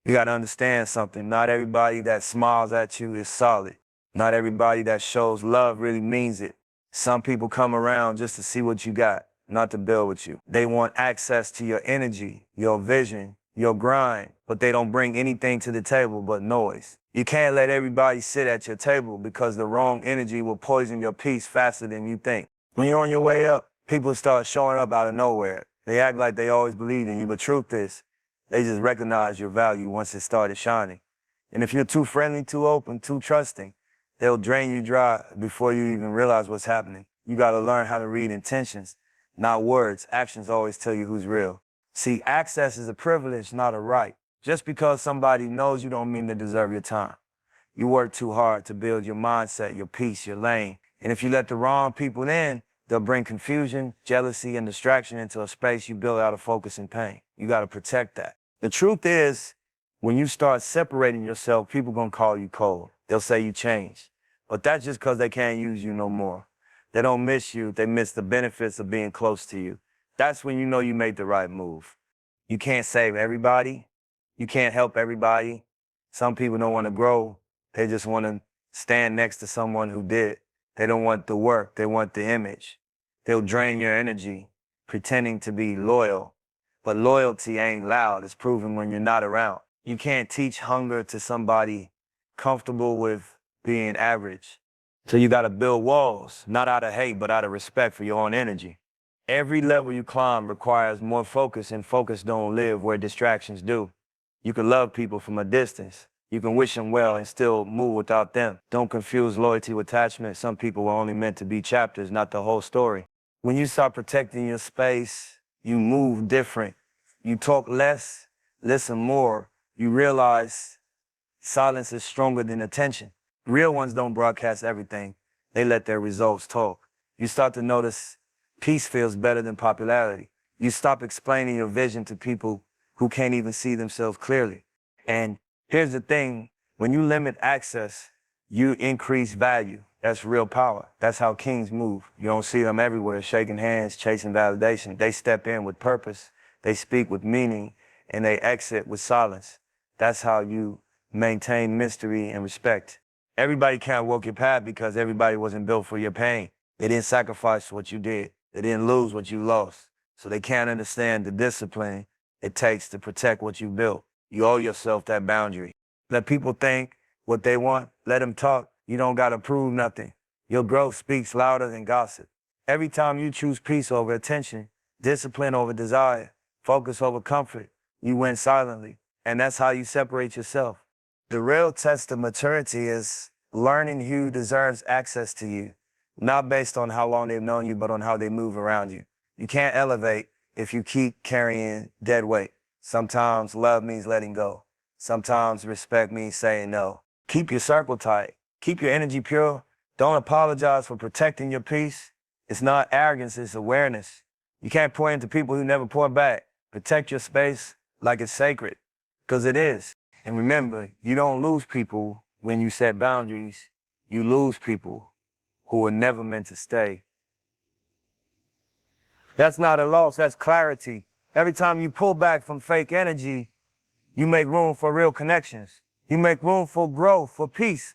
You got to understand something. Not everybody that smiles at you is solid. Not everybody that shows love really means it. Some people come around just to see what you got, not to build with you. They want access to your energy, your vision, your grind, but they don't bring anything to the table but noise. You can't let everybody sit at your table because the wrong energy will poison your peace faster than you think. When you're on your way up, people start showing up out of nowhere. They act like they always believed in you, but truth is, they just recognize your value once it started shining. And if you're too friendly, too open, too trusting, they'll drain you dry before you even realize what's happening. You got to learn how to read intentions, not words. Actions always tell you who's real. See, access is a privilege, not a right. Just because somebody knows you don't mean they deserve your time. You work too hard to build your mindset, your peace, your lane. And if you let the wrong people in, they'll bring confusion, jealousy, and distraction into a space you build out of focus and pain. You got to protect that. The truth is, when you start separating yourself, people gonna call you cold. They'll say you changed. But that's just because they can't use you no more. They don't miss you. They miss the benefits of being close to you. That's when you know you made the right move. You can't save everybody. You can't help everybody. Some people don't want to grow. They just want to stand next to someone who did. They don't want the work. They want the image. They'll drain your energy pretending to be loyal. But loyalty ain't loud. It's proven when you're not around. You can't teach hunger to somebody comfortable with being average. So you got to build walls, not out of hate, but out of respect for your own energy. Every level you climb requires more focus, and focus don't live where distractions do. You can love people from a distance. You can wish them well and still move without them. Don't confuse loyalty with attachment. Some people were only meant to be chapters, not the whole story. When you start protecting your space, you move different. You talk less, listen more. You realize silence is stronger than attention. Real ones don't broadcast everything. They let their results talk. You start to notice peace feels better than popularity. You stop explaining your vision to people who can't even see themselves clearly. And here's the thing, when you limit access, you increase value. That's real power. That's how kings move. You don't see them everywhere, shaking hands, chasing validation. They step in with purpose, they speak with meaning, and they exit with silence. That's how you maintain mystery and respect. Everybody can't walk your path because everybody wasn't built for your pain. They didn't sacrifice what you did. They didn't lose what you lost. So they can't understand the discipline it takes to protect what you built. You owe yourself that boundary. Let people think what they want. Let them talk. You don't got to prove nothing. Your growth speaks louder than gossip. Every time you choose peace over attention, discipline over desire, focus over comfort, you win silently. And that's how you separate yourself. The real test of maturity is learning who deserves access to you, not based on how long they've known you, but on how they move around you. You can't elevate if you keep carrying dead weight. Sometimes love means letting go. Sometimes respect means saying no. Keep your circle tight. Keep your energy pure. Don't apologize for protecting your peace. It's not arrogance, it's awareness. You can't pour into people who never pour back. Protect your space like it's sacred, because it is. And remember, you don't lose people when you set boundaries. You lose people who were never meant to stay. That's not a loss, that's clarity. Every time you pull back from fake energy, you make room for real connections. You make room for growth, for peace,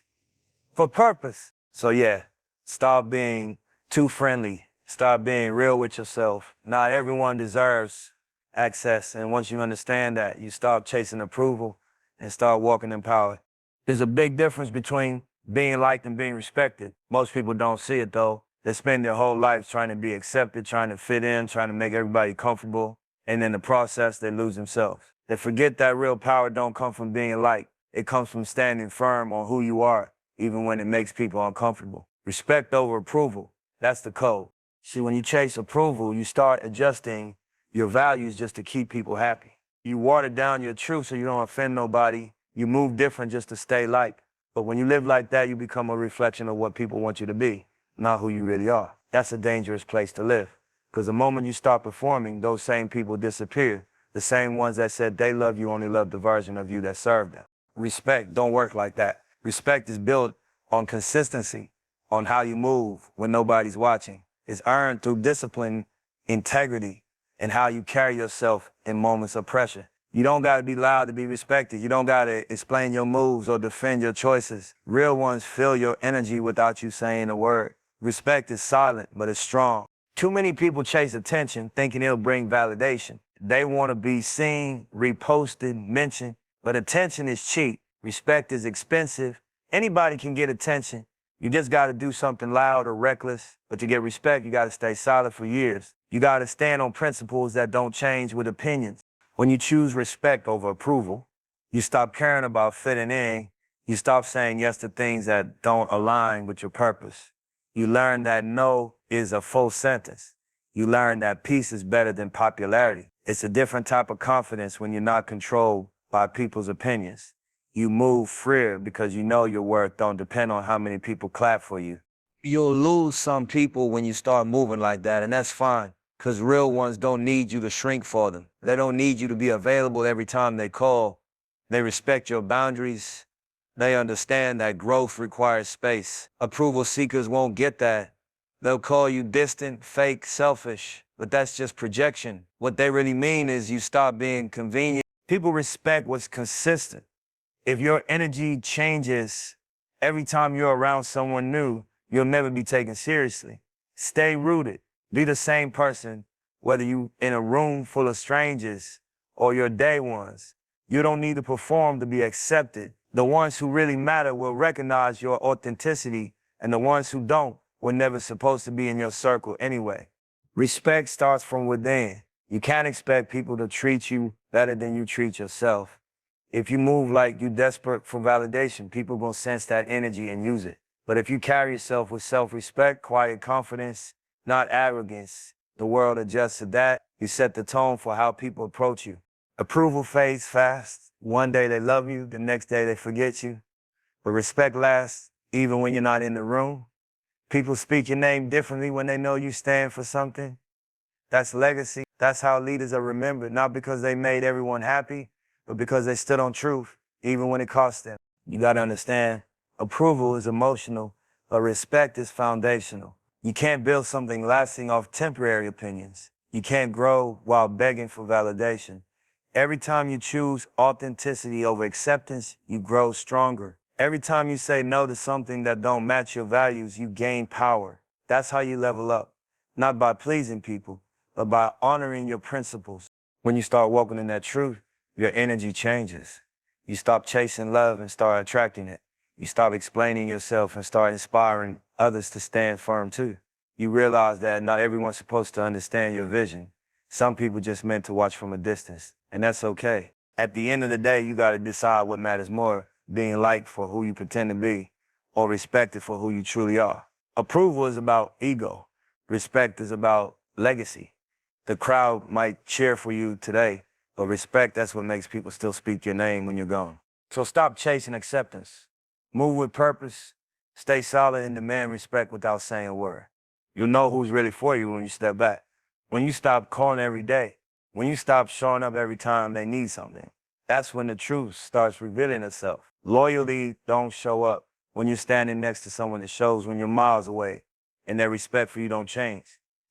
for purpose. So yeah, stop being too friendly. Start being real with yourself. Not everyone deserves access. And once you understand that, you stop chasing approval and start walking in power. There's a big difference between being liked and being respected. Most people don't see it though. They spend their whole life trying to be accepted, trying to fit in, trying to make everybody comfortable. And in the process, they lose themselves. They forget that real power don't come from being liked. It comes from standing firm on who you are, even when it makes people uncomfortable. Respect over approval. That's the code. See, when you chase approval, you start adjusting your values just to keep people happy. You water down your truth so you don't offend nobody. You move different just to stay liked. But when you live like that, you become a reflection of what people want you to be, not who you really are. That's a dangerous place to live. Because the moment you start performing, those same people disappear. The same ones that said they love you only love the version of you that served them. Respect don't work like that. Respect is built on consistency, on how you move when nobody's watching. It's earned through discipline, integrity, and how you carry yourself in moments of pressure. You don't gotta be loud to be respected. You don't gotta explain your moves or defend your choices. Real ones feel your energy without you saying a word. Respect is silent, but it's strong. Too many people chase attention thinking it'll bring validation. They wanna be seen, reposted, mentioned, but attention is cheap. Respect is expensive. Anybody can get attention. You just gotta do something loud or reckless. But to get respect, you gotta stay solid for years. You gotta stand on principles that don't change with opinions. When you choose respect over approval, you stop caring about fitting in. You stop saying yes to things that don't align with your purpose. You learn that no is a full sentence. You learn that peace is better than popularity. It's a different type of confidence when you're not controlled by people's opinions. You move freer because you know your worth don't depend on how many people clap for you. You'll lose some people when you start moving like that, and that's fine. Because real ones don't need you to shrink for them. They don't need you to be available every time they call. They respect your boundaries. They understand that growth requires space. Approval seekers won't get that. They'll call you distant, fake, selfish, but that's just projection. What they really mean is you stop being convenient. People respect what's consistent. If your energy changes every time you're around someone new, you'll never be taken seriously. Stay rooted. Be the same person, whether you in a room full of strangers or your day ones. You don't need to perform to be accepted. The ones who really matter will recognize your authenticity, and the ones who don't were never supposed to be in your circle anyway. Respect starts from within. You can't expect people to treat you better than you treat yourself. If you move like you're desperate for validation, people will sense that energy and use it. But if you carry yourself with self-respect, quiet confidence, not arrogance, the world adjusts to that. You set the tone for how people approach you. Approval fades fast. One day they love you, the next day they forget you. But respect lasts even when you're not in the room. People speak your name differently when they know you stand for something. That's legacy. That's how leaders are remembered, not because they made everyone happy, but because they stood on truth, even when it cost them. You gotta understand, approval is emotional, but respect is foundational. You can't build something lasting off temporary opinions. You can't grow while begging for validation. Every time you choose authenticity over acceptance, you grow stronger. Every time you say no to something that don't match your values, you gain power. That's how you level up, not by pleasing people, but by honoring your principles. When you start walking in that truth, your energy changes. You stop chasing love and start attracting it. You stop explaining yourself and start inspiring others to stand firm too. You realize that not everyone's supposed to understand your vision. Some people just meant to watch from a distance, and that's okay. At the end of the day, you gotta decide what matters more, being liked for who you pretend to be, or respected for who you truly are. Approval is about ego. Respect is about legacy. The crowd might cheer for you today, but respect, that's what makes people still speak your name when you're gone. So stop chasing acceptance. Move with purpose, stay solid, and demand respect without saying a word. You'll know who's really for you when you step back. When you stop calling every day, when you stop showing up every time they need something, that's when the truth starts revealing itself. Loyalty don't show up when you're standing next to someone. It shows when you're miles away and their respect for you don't change.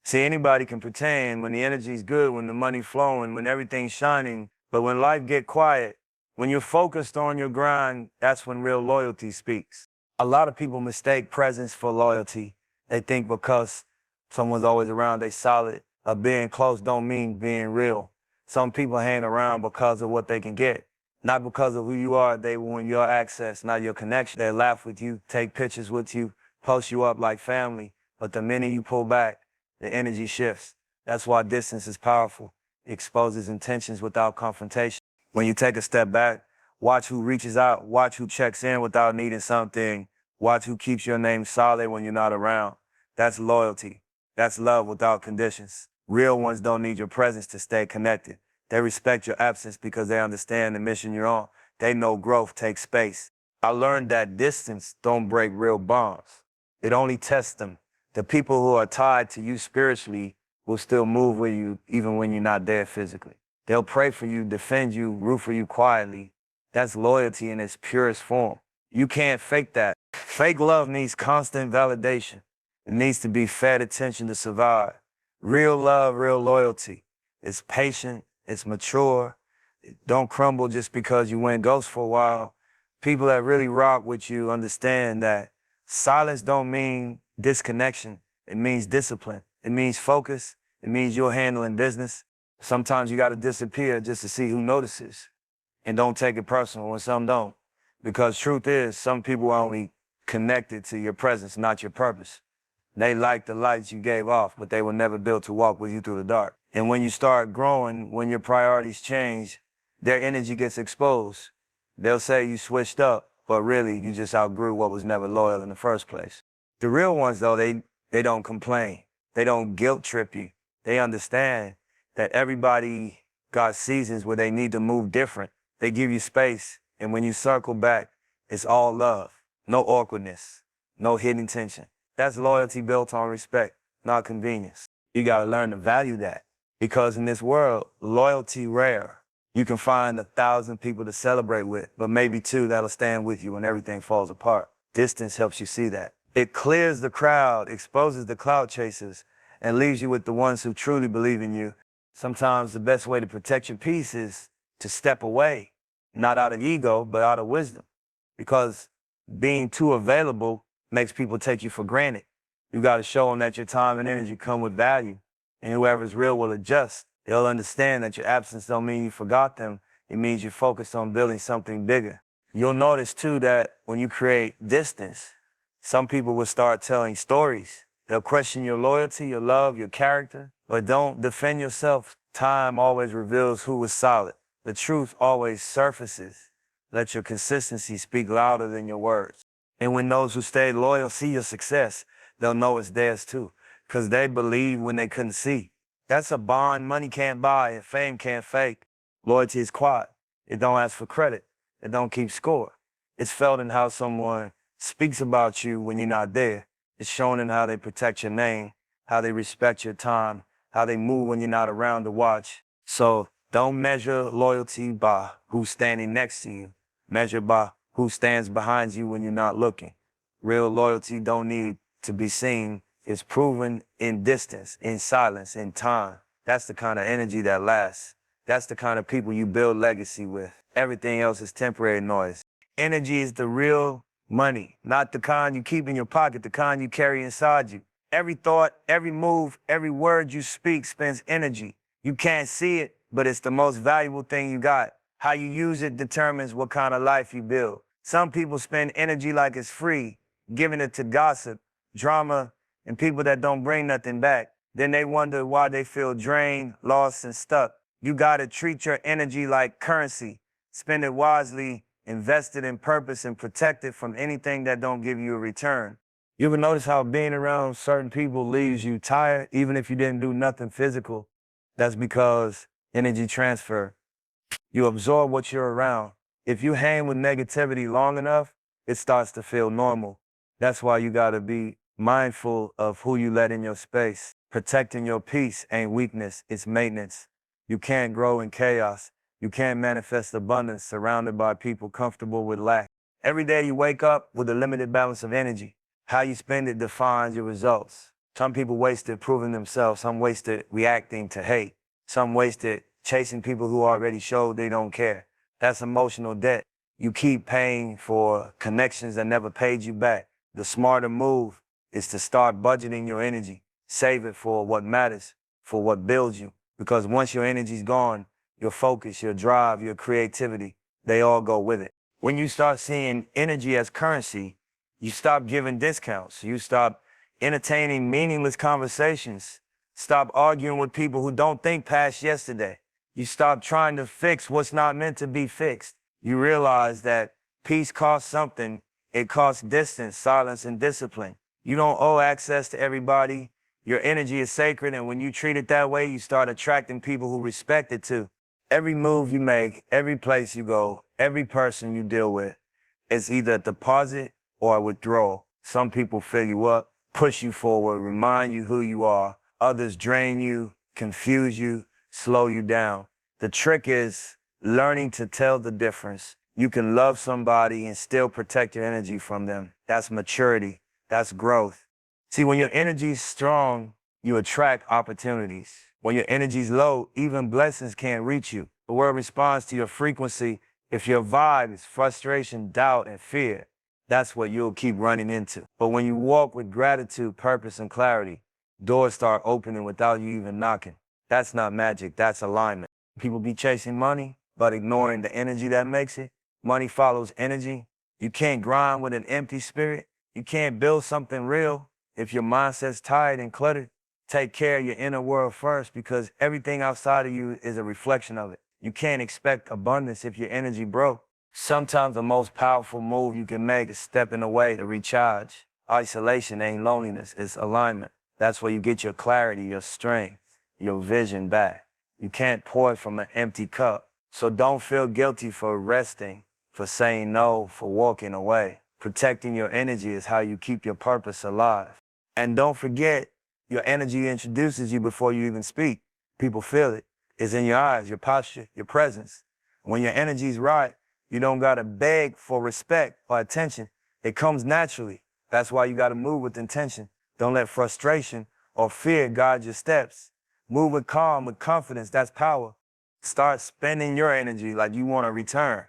See, anybody can pretend when the energy's good, when the money's flowing, when everything's shining, but when life get quiet, when you're focused on your grind, that's when real loyalty speaks. A lot of people mistake presence for loyalty. They think because someone's always around, they solid. Being close don't mean being real. Some people hang around because of what they can get, not because of who you are. They want your access, not your connection. They laugh with you, take pictures with you, post you up like family, but the minute you pull back, the energy shifts. That's why distance is powerful. It exposes intentions without confrontation. When you take a step back, watch who reaches out, watch who checks in without needing something, watch who keeps your name solid when you're not around. That's loyalty. That's love without conditions. Real ones don't need your presence to stay connected. They respect your absence because they understand the mission you're on. They know growth takes space. I learned that distance don't break real bonds. It only tests them. The people who are tied to you spiritually will still move with you even when you're not there physically. They'll pray for you, defend you, root for you quietly. That's loyalty in its purest form. You can't fake that. Fake love needs constant validation. It needs to be fed attention to survive. Real love, real loyalty. It's patient, it's mature, Don't crumble just because you went ghost for a while. People that really rock with you understand that silence don't mean disconnection. It means discipline. It means focus. It means you're handling business. Sometimes you got to disappear just to see who notices. And don't take it personal when some don't. Because truth is, some people are only connected to your presence, not your purpose. They like the lights you gave off, but they were never built to walk with you through the dark. And when you start growing, when your priorities change, their energy gets exposed. They'll say you switched up, but really you just outgrew what was never loyal in the first place. The real ones, though, they don't complain. They don't guilt trip you. They understand that everybody got seasons where they need to move different. They give you space, and when you circle back, it's all love. No awkwardness, no hidden tension. That's loyalty built on respect, not convenience. You gotta learn to value that. Because in this world, loyalty rare. You can find 1,000 people to celebrate with, but maybe 2 that'll stand with you when everything falls apart. Distance helps you see that. It clears the crowd, exposes the cloud chasers, and leaves you with the ones who truly believe in you. Sometimes the best way to protect your peace is to step away, not out of ego, but out of wisdom. Because being too available makes people take you for granted. You got to show them that your time and energy come with value, and whoever's real will adjust. They'll understand that your absence don't mean you forgot them. It means you're focused on building something bigger. You'll notice too that when you create distance, some people will start telling stories. They'll question your loyalty, your love, your character, but don't defend yourself. Time always reveals who was solid. The truth always surfaces. Let your consistency speak louder than your words. And when those who stayed loyal see your success, they'll know it's theirs too, because they believe when they couldn't see. That's a bond money can't buy and fame can't fake. Loyalty is quiet. It don't ask for credit. It don't keep score. It's felt in how someone speaks about you when you're not there. It's shown in how they protect your name, how they respect your time, how they move when you're not around to watch. So don't measure loyalty by who's standing next to you. Measure by who stands behind you when you're not looking. Real loyalty don't need to be seen. It's proven in distance, in silence, in time. That's the kind of energy that lasts. That's the kind of people you build legacy with. Everything else is temporary noise. Energy is the real money, not the kind you keep in your pocket, the kind you carry inside you. Every thought, every move, every word you speak spends energy. You can't see it, but it's the most valuable thing you got. How you use it determines what kind of life you build. Some people spend energy like it's free, giving it to gossip, drama, and people that don't bring nothing back. Then they wonder why they feel drained, lost, and stuck. You gotta treat your energy like currency. Spend it wisely, invest it in purpose, and protect it from anything that don't give you a return. You ever notice how being around certain people leaves you tired, even if you didn't do nothing physical? That's because energy transfer. You absorb what you're around. If you hang with negativity long enough, it starts to feel normal. That's why you gotta be mindful of who you let in your space. Protecting your peace ain't weakness, it's maintenance. You can't grow in chaos. You can't manifest abundance surrounded by people comfortable with lack. Every day you wake up with a limited balance of energy. How you spend it defines your results. Some people waste it proving themselves. Some waste it reacting to hate. Some waste it chasing people who already showed they don't care. That's emotional debt. You keep paying for connections that never paid you back. The smarter move is to start budgeting your energy. Save it for what matters, for what builds you. Because once your energy's gone, your focus, your drive, your creativity, they all go with it. When you start seeing energy as currency, you stop giving discounts. You stop entertaining meaningless conversations. Stop arguing with people who don't think past yesterday. You stop trying to fix what's not meant to be fixed. You realize that peace costs something. It costs distance, silence, and discipline. You don't owe access to everybody. Your energy is sacred, and when you treat it that way, you start attracting people who respect it too. Every move you make, every place you go, every person you deal with, it's either a deposit or a withdrawal. Some people fill you up, push you forward, remind you who you are. Others drain you, confuse you, slow you down. The trick is learning to tell the difference. You can love somebody and still protect your energy from them. That's maturity. That's growth. See, when your energy is strong, you attract opportunities. When your energy is low, even blessings can't reach you. The world responds to your frequency. If your vibe is frustration, doubt, and fear, that's what you'll keep running into. But when you walk with gratitude, purpose, and clarity, doors start opening without you even knocking. That's not magic, that's alignment. People be chasing money, but ignoring the energy that makes it. Money follows energy. You can't grind with an empty spirit. You can't build something real if your mindset's tired and cluttered. Take care of your inner world first, because everything outside of you is a reflection of it. You can't expect abundance if your energy broke. Sometimes the most powerful move you can make is stepping away to recharge. Isolation ain't loneliness, it's alignment. That's where you get your clarity, your strength, your vision back. You can't pour from an empty cup. So don't feel guilty for resting, for saying no, for walking away. Protecting your energy is how you keep your purpose alive. And don't forget, your energy introduces you before you even speak. People feel it. It's in your eyes, your posture, your presence. When your energy's right, you don't gotta beg for respect or attention. It comes naturally. That's why you gotta move with intention. Don't let frustration or fear guide your steps. Move with calm, with confidence, that's power. Start spending your energy like you want to return.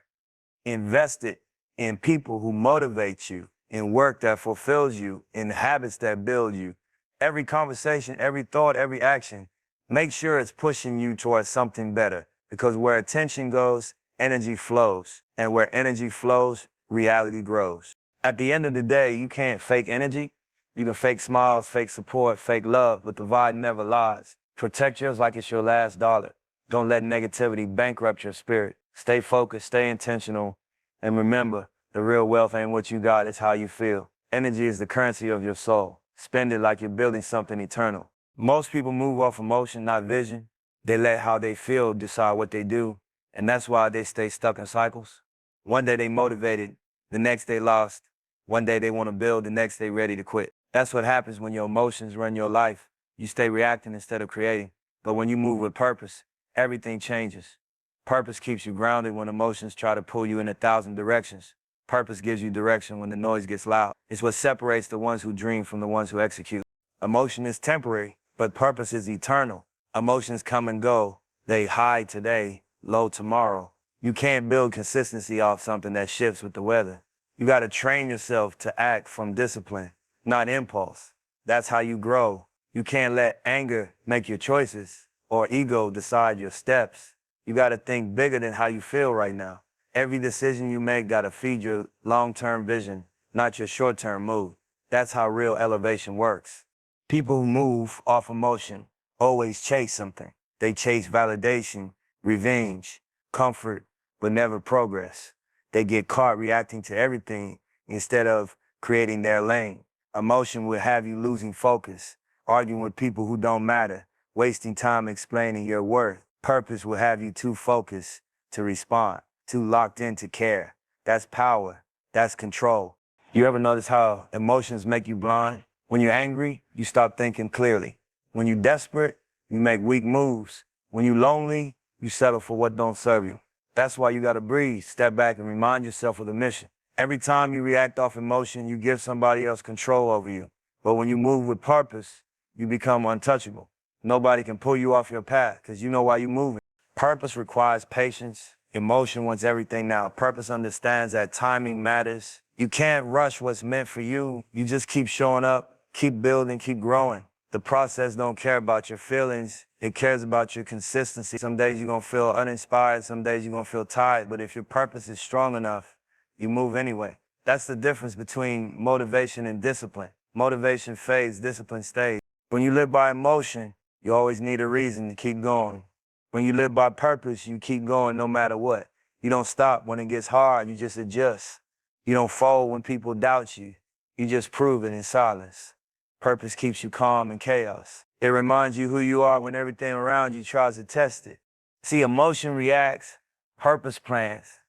Invest it in people who motivate you, in work that fulfills you, in habits that build you. Every conversation, every thought, every action, make sure it's pushing you towards something better. Because where attention goes, energy flows. And where energy flows, reality grows. At the end of the day, you can't fake energy. You can fake smiles, fake support, fake love, but the vibe never lies. Protect yours like it's your last dollar. Don't let negativity bankrupt your spirit. Stay focused, stay intentional, and remember, the real wealth ain't what you got, it's how you feel. Energy is the currency of your soul. Spend it like you're building something eternal. Most people move off emotion, not vision. They let how they feel decide what they do, and that's why they stay stuck in cycles. One day they motivated, the next day lost. One day they want to build, the next day ready to quit. That's what happens when your emotions run your life. You stay reacting instead of creating. But when you move with purpose, everything changes. Purpose keeps you grounded when emotions try to pull you in 1,000 directions. Purpose gives you direction when the noise gets loud. It's what separates the ones who dream from the ones who execute. Emotion is temporary, but purpose is eternal. Emotions come and go. They high today, low tomorrow. You can't build consistency off something that shifts with the weather. You got to train yourself to act from discipline, not impulse. That's how you grow. You can't let anger make your choices or ego decide your steps. You got to think bigger than how you feel right now. Every decision you make got to feed your long-term vision, not your short-term mood. That's how real elevation works. People who move off emotion always chase something. They chase validation, revenge, comfort, but never progress. They get caught reacting to everything instead of creating their lane. Emotion will have you losing focus, arguing with people who don't matter, wasting time explaining your worth. Purpose will have you too focused to respond, too locked in to care. That's power. That's control. You ever notice how emotions make you blind? When you're angry, you stop thinking clearly. When you're desperate, you make weak moves. When you're lonely, you settle for what don't serve you. That's why you gotta breathe, step back, and remind yourself of the mission. Every time you react off emotion, you give somebody else control over you. But when you move with purpose, you become untouchable. Nobody can pull you off your path because you know why you're moving. Purpose requires patience. Emotion wants everything now. Purpose understands that timing matters. You can't rush what's meant for you. You just keep showing up, keep building, keep growing. The process don't care about your feelings. It cares about your consistency. Some days you're going to feel uninspired. Some days you're going to feel tired. But if your purpose is strong enough, you move anyway. That's the difference between motivation and discipline. Motivation fades, discipline stays. When you live by emotion, you always need a reason to keep going. When you live by purpose, you keep going no matter what. You don't stop when it gets hard, you just adjust. You don't fold when people doubt you. You just prove it in silence. Purpose keeps you calm in chaos. It reminds you who you are when everything around you tries to test it. See, emotion reacts, purpose plans.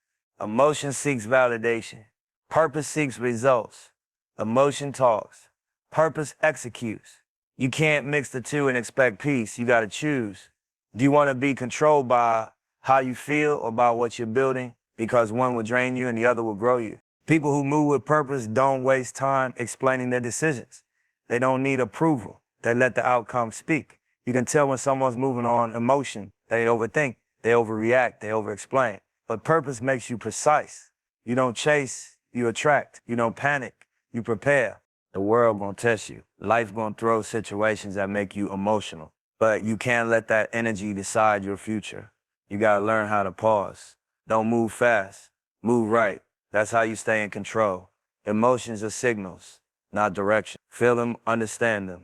Emotion seeks validation. Purpose seeks results. Emotion talks. Purpose executes. You can't mix the two and expect peace. You gotta choose. Do you want to be controlled by how you feel or by what you're building? Because one will drain you and the other will grow you. People who move with purpose don't waste time explaining their decisions. They don't need approval. They let the outcome speak. You can tell when someone's moving on emotion. They overthink. They overreact, they overexplain. But purpose makes you precise. You don't chase, you attract. You don't panic, you prepare. The world gonna test you. Life gonna throw situations that make you emotional. But you can't let that energy decide your future. You gotta learn how to pause. Don't move fast, move right. That's how you stay in control. Emotions are signals, not direction. Feel them, understand them,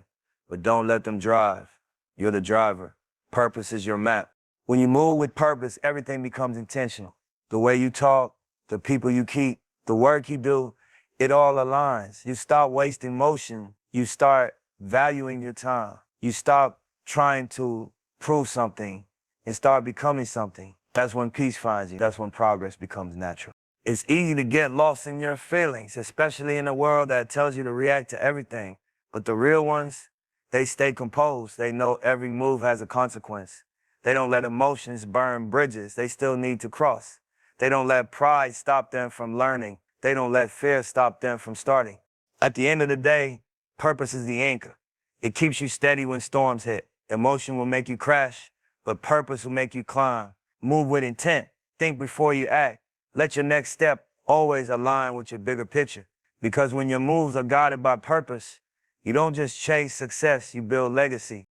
but don't let them drive. You're the driver. Purpose is your map. When you move with purpose, everything becomes intentional. The way you talk, the people you keep, the work you do, it all aligns. You stop wasting motion. You start valuing your time. You stop trying to prove something and start becoming something. That's when peace finds you. That's when progress becomes natural. It's easy to get lost in your feelings, especially in a world that tells you to react to everything. But the real ones, they stay composed. They know every move has a consequence. They don't let emotions burn bridges they still need to cross. They don't let pride stop them from learning. They don't let fear stop them from starting. At the end of the day, purpose is the anchor. It keeps you steady when storms hit. Emotion will make you crash, but purpose will make you climb. Move with intent. Think before you act. Let your next step always align with your bigger picture. Because when your moves are guided by purpose, you don't just chase success, you build legacy.